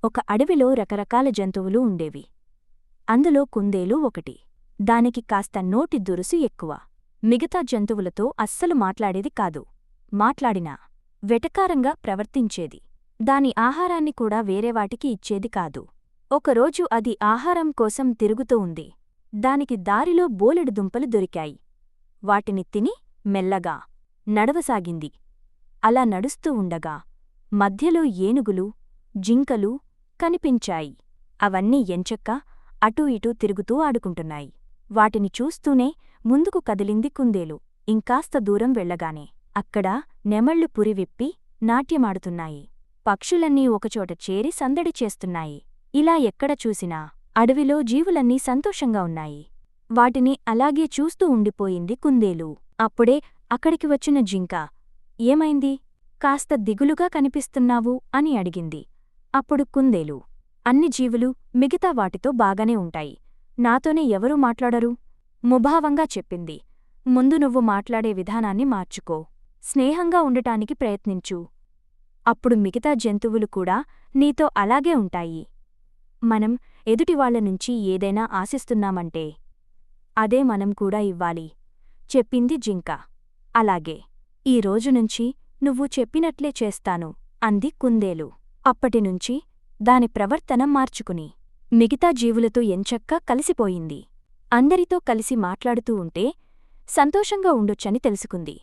ఒక అడవిలో రకరకాల జంతువులు ఉండేవి. అందులో కుందేలు ఒకటి. దానికి కాస్త నోటి దురుసు ఎక్కువ. మిగతా జంతువులతో అస్సలు మాట్లాడేది కాదు. మాట్లాడినా వెటకారంగా ప్రవర్తించేది. దాని ఆహారాన్ని కూడా వేరేవాటికి ఇచ్చేది కాదు. ఒకరోజు అది ఆహారం కోసం తిరుగుతూ ఉంది. దానికి దారిలో బోలెడు దుంపలు దొరికాయి. వాటిని తిని మెల్లగా నడవసాగింది. అలా నడుస్తూ ఉండగా మధ్యలో ఏనుగులు, జింకలు కనిపించాయి. అవన్నీ ఎంచక్కా అటూ ఇటూ తిరుగుతూ ఆడుకుంటున్నాయి. వాటిని చూస్తూనే ముందుకు కదిలింది కుందేలు. ఇంకాస్త దూరం వెళ్ళగానే అక్కడ నెమళ్లు పురివిప్పి నాట్యమాడుతున్నాయి. పక్షులన్నీ ఒకచోట చేరి సందడి చేస్తున్నాయి. ఇలా ఎక్కడ చూసినా అడవిలో జీవులన్నీ సంతోషంగా ఉన్నాయి. వాటిని అలాగే చూస్తూ ఉండిపోయింది కుందేలు. అప్పుడే అక్కడికి వచ్చిన జింక, ఏమైంది? కాస్త దిగులుగా కనిపిస్తున్నావు అని అడిగింది. అప్పుడు కుందేలు, అన్ని జీవులు మిగతా వాటితో బాగానే ఉంటాయి. నాతోనే ఎవరూ మాట్లాడరు ముభావంగా చెప్పింది. ముందు నువ్వు మాట్లాడే విధానాన్ని మార్చుకో. స్నేహంగా ఉండటానికి ప్రయత్నించు. అప్పుడు మిగతా జంతువులు కూడా నీతో అలాగే ఉంటాయి. మనం ఎదుటివాళ్లనుంచి ఏదైనా ఆశిస్తున్నామంటే అదే మనం కూడా ఇవ్వాలి చెప్పింది జింక. అలాగే, ఈ రోజునుంచి నువ్వు చెప్పినట్లే చేస్తాను అంది కుందేలు. అప్పటినుంచి దాని ప్రవర్తన మార్చుకుని మిగతా జీవులతో ఎంచక్కా కలిసిపోయింది. అందరితో కలిసి మాట్లాడుతూ ఉంటే సంతోషంగా ఉండొచ్చని తెలుసుకుంది.